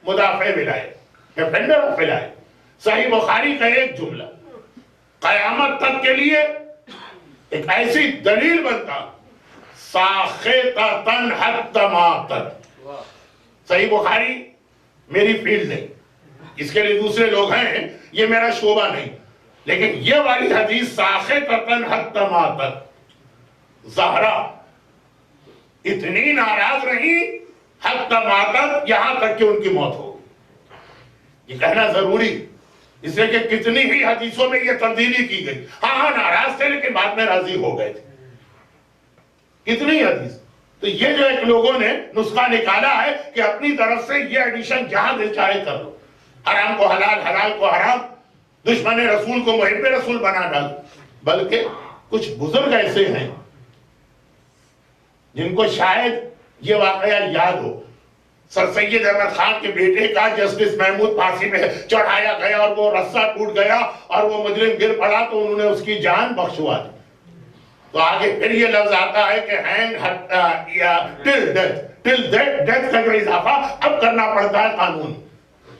مدافع ولایت، defender of ولایت۔ صحیح بخاری کا ایک جملہ قیامت تک کے لیے ایک ایسی دلیل بنتا، ساخطۃ حتی ماتت۔ صحیح بخاری میری فیلڈ نہیں، اس کے لیے دوسرے لوگ ہیں، یہ میرا شعبہ نہیں، لیکن یہ والی حدیث ساخطۃ حتی ماتت، زہرا اتنی ناراض رہی حتی ماتت، یہاں تک کہ ان کی موت ہو گئی۔ یہ کہنا ضروری، اس لیے کہ کتنی ہی حدیثوں میں یہ تبدیلی کی گئی۔ ہاں ناراض تھے لیکن بعد میں راضی ہو گئے تھے، کتنی حدیث۔ تو یہ جو ایک لوگوں نے نسخہ نکالا ہے کہ اپنی طرف سے یہ ایڈیشن جہاں دل چاہے کر لو، حرام کو حلال، حلال کو حرام، دشمن رسول کو محب رسول بنا ڈال۔ بلکہ کچھ بزرگ ایسے ہیں جن کو شاید یہ واقعہ یاد ہو، سر سید احمد خان کے بیٹے کا جسٹس محمود پھانسی میں چڑھایا گیا اور وہ رسہ ٹوٹ گیا اور وہ مجرم گر پڑا تو انہوں نے اس کی جان بخشوا دی۔ تو آگے پھر یہ لفظ آتا ہے کہ ہینگ ٹل ڈیتھ کا جو اضافہ اب کرنا پڑتا ہے قانون۔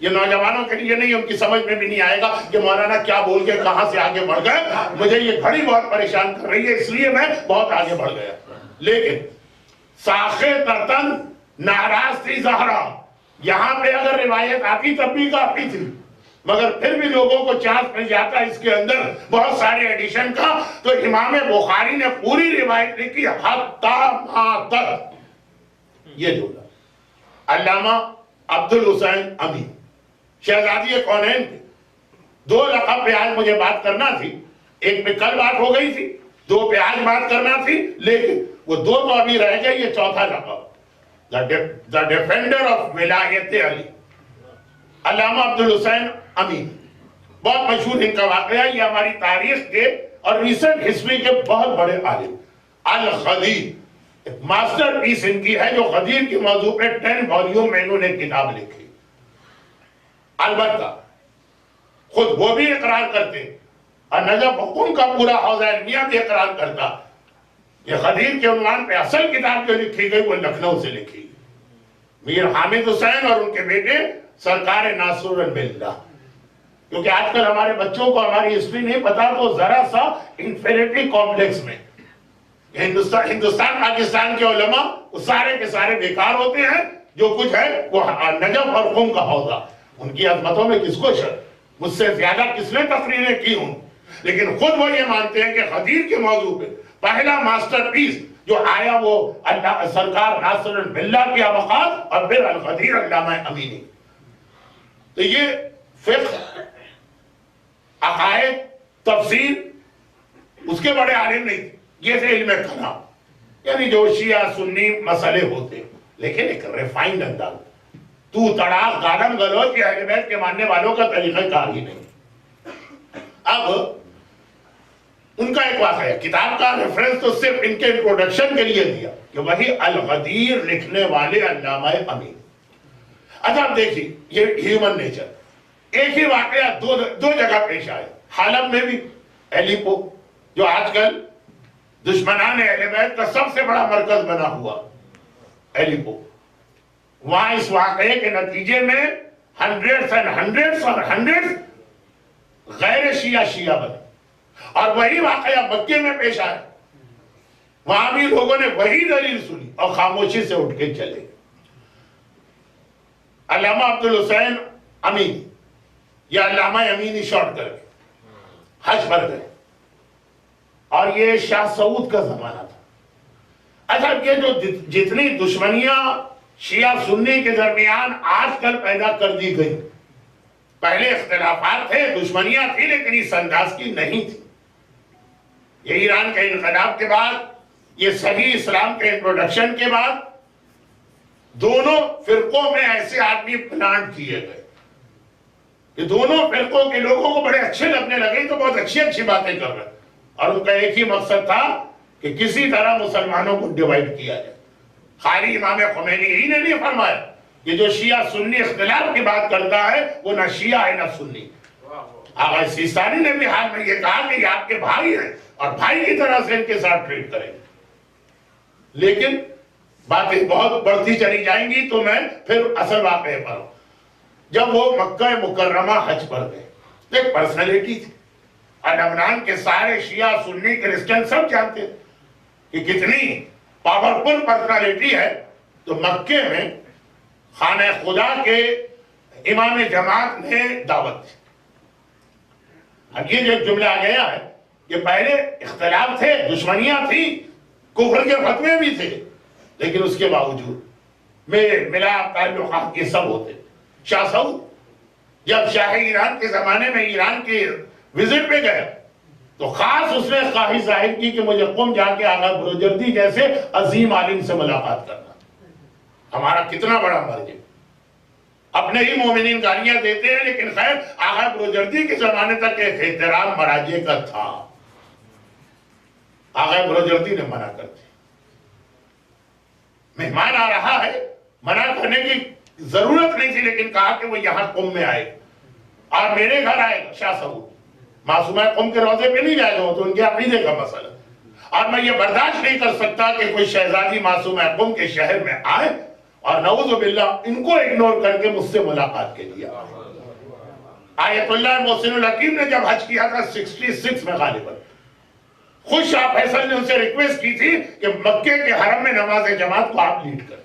یہ نوجوانوں کے لیے نہیں، ان کی سمجھ میں بھی نہیں آئے گا کہ مولانا کیا بول کے کہاں سے آگے بڑھ گئے۔ مجھے یہ گھڑی بہت پریشان کر رہی ہے، اس لیے میں بہت آگے بڑھ گیا۔ لیکن ساخطۃ ناراض تھی زہرا، یہاں پہ اگر روایت آتی تب بھی کافی تھی، مگر پھر بھی لوگوں کو چانس مل جاتا اس کے اندر بہت سارے ایڈیشن کا۔ تو امام بخاری نے پوری روایت لکھی حتی ماتت، یہ جملہ۔ علامہ عبد الحسین امین شہزادی کونین تھے، دو لقب پہ آج مجھے بات کرنا تھی، ایک پہ کل بات ہو گئی تھی، دو پہ آج بات کرنا تھی، لیکن وہ دو تو ابھی رہ گئے، یہ چوتھا لقب، the defender of ولایت علی، علامہ عبد الحسین امین۔ بہت مشہور ان کا واقعہ، یہ ہماری تاریخ کے اور ریسنٹ ہسٹری کے بہت بڑے عالم۔ الغدیر ایک ماسٹر پیس ان کی ہے، جو غدیر کے موضوع پہ 10 والیوم میں انہوں نے کتاب لکھی۔ البتہ خود وہ بھی اقرار کرتے اور نجف حکم کا پورا حوزہ علمیہ بھی اقرار کرتا، یہ غدیر کے عنوان پہ اصل کتاب جو لکھی گئی وہ لکھنؤ سے لکھی گئی، میر حامد حسین اور ان کے بیٹے سرکار ناصر البلدہ۔ کیونکہ آج کل ہمارے بچوں کو ہماری ہسٹری نہیں پتا، تو ذرا سا انفیریٹی کمپلیکس میں ہندوستان پاکستان کے علماء وہ سارے کے سارے بیکار ہوتے ہیں، جو کچھ ہے وہ نجف اور قم کا حوزہ، ان کی عظمتوں میں کس کو شک، مجھ سے زیادہ کس نے تقریریں کی ہوں، لیکن خود وہ یہ مانتے ہیں کہ غدیر کے موضوع پہ پہلا ماسٹر پیس جو آیا وہ سرکار ناصر البلدہ کی ابقات اور پھر الغدیر علامہ امینی۔ تو یہ فقہ، عقائد، تفسیر اس کے بڑے عالم نہیں تھے، یہ تھے علم کلام، یعنی جو شیعہ سنی مسئلے ہوتے، لیکن ایک ریفائنڈ انداز، تو تڑاک گالم گلوچ، یہ اہل بیت کے ماننے والوں کا طریقہ کار ہی نہیں۔ اب ان کا ایک واقعہ ہے، کتاب کا ریفرنس تو صرف ان کے انٹروڈکشن کے لیے دیا کہ وہی الغدیر لکھنے والے علامہ امین۔ اچھا اب دیکھیے یہ ہیومن نیچر، ایک ہی واقعہ دو جگہ پیش آئے، حلب میں بھی، ایلیپو جو آج کل دشمنان اہل بیت کا سب سے بڑا مرکز بنا ہوا ایلیپو، وہاں اس واقعے کے نتیجے میں ہنڈریڈز اور ہنڈریڈز غیر شیعہ بنے، اور وہی واقعہ مکے میں پیش آیا، وہاں بھی لوگوں نے وہی دلیل سنی اور خاموشی سے اٹھ کے چلے۔ علامہ عبد الحسین امینی یا علامہ امینی شارٹ کر کے حج پر گئے، اور یہ شاہ سعود کا زمانہ تھا۔ اچھا یہ جو جتنی دشمنیاں شیعہ سنی کے درمیان آج کل پیدا کر دی گئی، پہلے اختلافات تھے، دشمنیاں تھی، لیکن اس انداز کی نہیں تھی۔ یہ ایران کے انقلاب کے بعد، یہ صحیح اسلام کے انٹروڈکشن کے بعد، دونوں فرقوں میں ایسے آدمی پلانٹ کیے گئے کہ دونوں فرقوں کے لوگوں کو بڑے اچھے لگنے لگے، تو بہت اچھی باتیں کر رہے، اور ان کا ایک ہی مقصد تھا کہ کسی طرح مسلمانوں کو ڈیوائیڈ کیا جائے۔ خالی امام خمینی ہی نے نہیں فرمایا، یہ جو شیعہ سنی اختلاف کی بات کرتا ہے وہ نہ شیعہ ہے نہ سنی۔ آقا سیستانی نے بھی حال میں یہ کہا کہ یہ آپ کے بھائی ہیں اور بھائی کی طرح سے ان کے ساتھ ٹریٹ کریں گے۔ لیکن باتیں بہت بڑھتی چلی جائیں گی تو میں پھر اصل واقعے پر ہوں۔ جب وہ مکہ مکرمہ حج پر گئے، ایک پرسنالٹی تھی، اور لبنان کے سارے شیعہ سنی کرسچن سب جانتے تھے کہ کتنی پاورفل پرسنالٹی ہے. تو مکے میں خانہ خدا کے امام جماعت نے دعوت دی. اب یہ جو جملہ آ گیا ہے کہ پہلے اختلاف تھے، دشمنیاں تھی، کفر کے فتوے بھی تھے، لیکن اس کے باوجود میل ملاپ تعلقات یہ سب ہوتے. شاہ سعود جب شاہ ایران کے زمانے میں ایران کے وزٹ پہ گیا تو خاص اس نے خواہش ظاہر کی کہ مجھے قم جا کے آغا بروجردی جیسے عظیم عالم سے ملاقات کرنا. ہمارا کتنا بڑا مرج ہے، اپنے ہی مومنین گالیاں دیتے ہیں، لیکن خیر آغا بروجردی کے زمانے تک ایک احترام مراجع کا تھا. آغا بروجردی نے منع کر دی. مہمان آ رہا ہے، منع کرنے کی ضرورت نہیں تھی، لیکن کہا کہ وہ یہاں قم میں آئے اور میرے گھر آئے گا. شاہ سعود معصومہ قم کے روضے پہ نہیں جائے گا، تو ان کے عقیدے کا مسئلہ، اور میں یہ برداشت نہیں کر سکتا کہ کوئی شہزادی معصومہ قم کے شہر میں آئے اور نعوذ باللہ ان کو اگنور کر کے مجھ سے ملاقات کے لیے آئے. آیت اللہ محسن الحکیم نے جب حج کیا تھا 66 میں غالباً، خود شاہ فیصل نے ان سے ریکویسٹ کی تھی کہ مکے کے حرم میں نماز جماعت کو آپ لیڈ کریں.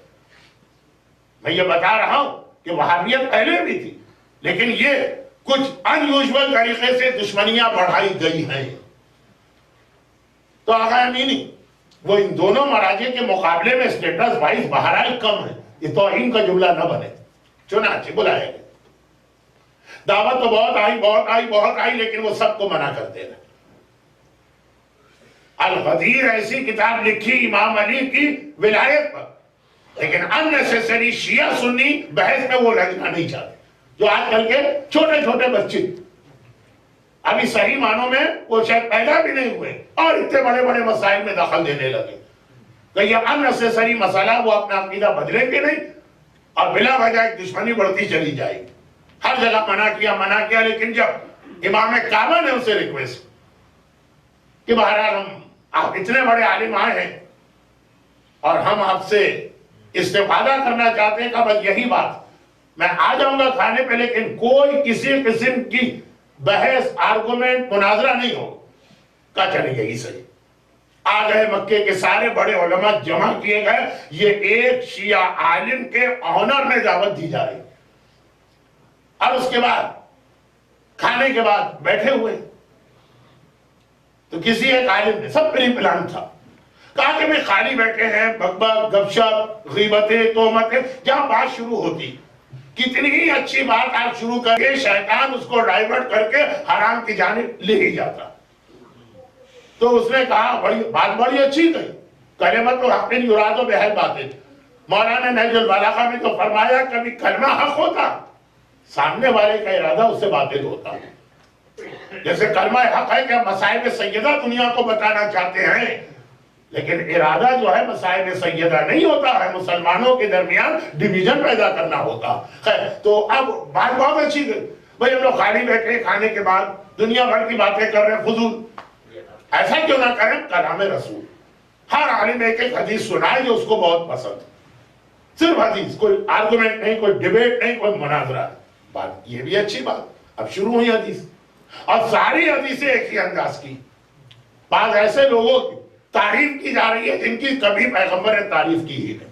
میں یہ بتا رہا ہوں کہ وہابیت پہلے بھی تھی، لیکن یہ کچھ ان یوزول طریقے سے دشمنیاں بڑھائی گئی ہیں. تو آقا امینی وہ ان دونوں مراجع کے مقابلے میں سٹیٹس وائز بہرحال کم ہے. یہ توہین کا جملہ نہ بنے. چنانچہ بلایا گیا، دعوت تو بہت آئی، لیکن وہ سب کو منع کرتے رہے. الغدیر ایسی کتاب لکھی امام علی کی ولایت پر، لیکن unnecessary شیعہ سنی بحث میں وہ لگنا نہیں چاہتے. جو آج کل کے چھوٹے چھوٹے بچے ابھی صحیح معنوں میں وہ شاید پیدا بھی نہیں ہوئے اور اتنے بڑے بڑے مسائل میں دخل دینے لگے. کہ یہ unnecessary مسئلہ وہ اپنا عقیدہ بدلیں گے نہیں اور بلا وجہ ایک دشمنی بڑھتی چلی جائے گی. ہر جگہ منع کیا، لیکن جب امام کعبہ نے اسے ریکویسٹ کہ بہرحال آپ اتنے بڑے عالم آئے ہیں اور ہم آپ سے استفادہ کرنا چاہتے ہیں، کہ بس یہی بات، میں آ جاؤں گا کھانے پہ، لیکن کوئی کسی قسم کی بحث آرگومنٹ مناظرہ نہیں ہو. کہا چلے یہی صحیح. آ گئے، مکے کے سارے بڑے علماء جمع کیے گئے. یہ ایک شیعہ عالم کے آنر میں دعوت دی جا رہی، اور اس کے بعد کھانے کے بعد بیٹھے ہوئے تو کسی ایک عالم نے، سب پری پلان تھا، کہا کہ میں خالی بیٹھے ہیں، بک بک گپ شپ غیبتیں تہمتیں جہاں بات شروع ہوتی، کتنی ہی اچھی بات آپ شروع کر کے شیطان اس کو ڈائیورٹ کر کے حرام کی جانب لے ہی جاتا. تو اس نے کہا بات بڑی اچھی کہی، کلمۃ الحق یراد بہل باطل. مولانا نہج البلاغہ میں تو فرمایا کبھی کلمہ حق ہوتا، سامنے والے کا ارادہ اس سے باطل ہوتا. جیسے کلمہ حق ہے کہ ہم مصائب سیدہ دنیا کو بتانا چاہتے ہیں، لیکن ارادہ جو ہے مصائب سیدہ نہیں ہوتا ہے، مسلمانوں کے درمیان ڈیویژن پیدا کرنا ہوتا. خیر، تو اب بات بہت اچھی گئی. بھئی ہم لوگ خالی بیٹھے کھانے کے بعد دنیا بھر کی باتیں کر رہے ہیں، فضول. ایسا کیوں نہ کریں، کلام رسول. ہر عالم ایک ایک حدیث سنائے جو اس کو بہت پسند، صرف حدیث، کوئی آرگومنٹ نہیں، کوئی ڈیبیٹ نہیں، کوئی مناظرہ. بات یہ بھی اچھی بات. اب شروع ہوئی حدیث، اور ساری حدیثیں ایک ہی انداز کی. بعض ایسے لوگوں کی تعریف کی جا رہی ہے جن کی کبھی پیغمبر نے تعریف کی ہی نہیں.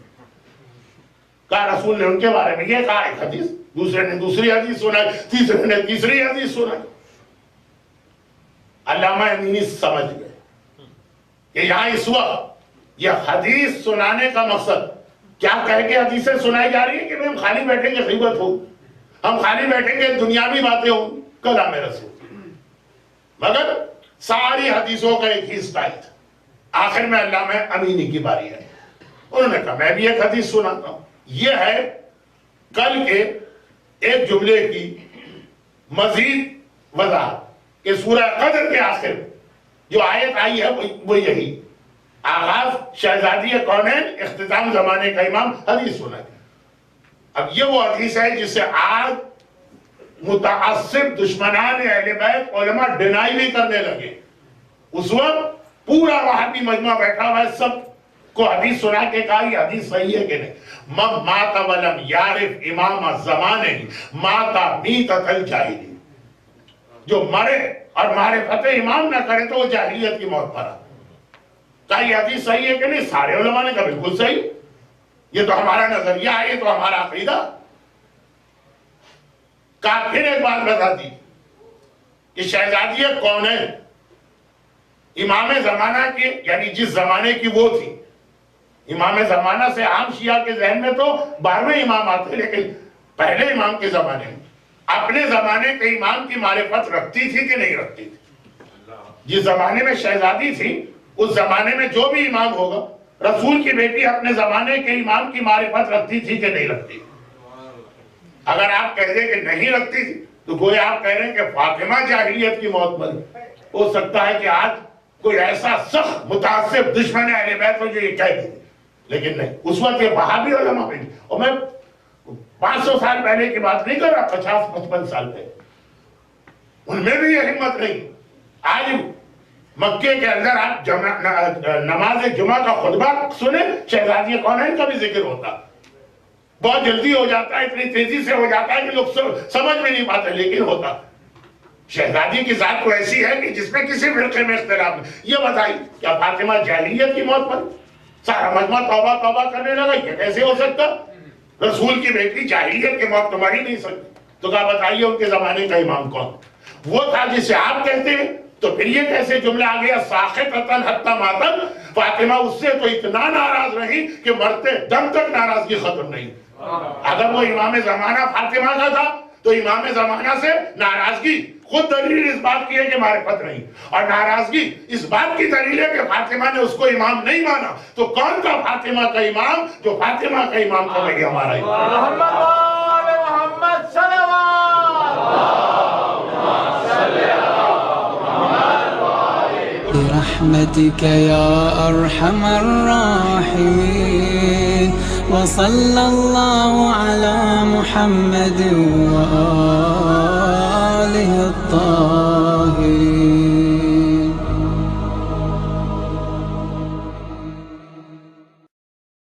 کہا رسول نے ان کے بارے میں یہ کہا ایک حدیث، دوسرے نے دوسری حدیث سنائی، تیسرے نے تیسری حدیث سنائی. علامہ امینی سمجھ گئے کہ یہاں اس وقت یہ حدیث سنانے کا مقصد کیا کہہ کے حدیثیں سنائی جا رہی ہے کہ ہم خالی بیٹھیں گے غیبت ہو، ہم خالی بیٹھیں گے دنیاوی باتیں ہوں، کلام رسول. مگر ساری حدیثوں کا ایک ہی سٹائل تھا. آخر میں علامہ امینی کی باری ہے. انہوں نے کہا میں بھی ایک حدیث سناتا ہوں. یہ ہے کل کے ایک جملے کی مزید وضاحت کہ سورہ قدر کے آخر جو آیت آئی ہے وہ یہی، آغاز شہزادی کونین، اختتام زمانے کا امام، حدیث سنا. اب یہ وہ حدیث ہے جس سے آج متعصب دشمنان اہل بیت علماء ڈینائی بھی کرنے لگے. اس وقت پورا وہابی مجمع بیٹھا ہوا ہے، سب کو حدیث سنا کے کہا یہ حدیث صحیح ہے کہ نہیں. من مات ولم یعرف امام الزمانے ماتا میتۃ الجاہلی. جو مرے اور معرفت امام نہ کرے تو وہ جاہلیت کی موت مرا. کہا یہ حدیث صحیح ہے کہ نہیں؟ سارے علماء نے کہا بالکل صحیح. یہ تو ہمارا نظریہ ہے، یہ تو ہمارا عقیدہ. کہا پھر ایک بات بتا دی کہ شہزادی کون ہے؟ امام زمانہ کے، یعنی جس زمانے کی وہ تھی. امام زمانہ سے عام شیعہ کے ذہن میں تو 12ویں امام آتے، لیکن پہلے امام کے زمانے میں اپنے زمانے کے امام کی معرفت رکھتی تھی کہ نہیں رکھتی تھی؟ جس زمانے میں شہزادی تھی اس زمانے میں جو بھی امام ہوگا، رسول کی بیٹی اپنے زمانے کے امام کی معرفت رکھتی تھی کہ نہیں رکھتی؟ اگر آپ کہہ دیں کہ نہیں رکھتی تھی تو گویا آپ کہہ رہے ہیں کہ فاطمہ جاہلیت کی موت مری. ہو سکتا ہے کہ آج کوئی ایسا سخت متعصب دشمن اہل بیت ہو جو یہ کہہ دے، لیکن نہیں. اس وقت یہ وہابی علماء بھی، اور میں 500 سال پہلے کی بات نہیں کر رہا، 50-55 سال پہلے ان میں بھی یہ ہمت نہیں. آج مکے کے اندر آپ نماز جمعہ کا خطبہ سنیں، شہزادی کونین کا بھی ذکر ہوتا. بہت جلدی ہو جاتا ہے، اتنی تیزی سے ہو جاتا ہے کہ لوگ سمجھ میں نہیں پاتے، لیکن ہوتا. شہزادی کی ذات تو ایسی ہے کہ جس میں کسی فرقے میں اختلاف نہیں. یہ بتائی کیا فاطمہ جاہلیت کی موت پر؟ سارا مجمع توبہ توبہ کرنے لگا. یہ کیسے ہو سکتا؟ رسول کی بیٹی جاہلیت کی موت تو مر ہی نہیں سکتی. تو کہا بتائیے ان کے زمانے کا امام کون؟ وہ تھا جسے آپ کہتے ہیں. تو پھر یہ کیسے جملہ آ گیا ساخطۃ حتی ماتت؟ فاطمہ اس سے تو اتنا ناراض رہی کہ مرتے دم تک ناراضگی ختم نہیں. اگر وہ امام زمانہ فاطمہ کا تھا تو امام زمانہ سے ناراضگی خود دلیل اس بات کی ہے کہ معرفت نہیں، اور ناراضگی اس بات کی دلیل ہے کہ فاطمہ نے اس کو امام نہیں مانا. تو کون کا فاطمہ کا امام جو فاطمہ کا امام کو نہیں ہمارا امام؟ محمد برحمتك يا أرحم الراحمين وصلى الله على محمد وآله الطاهرين.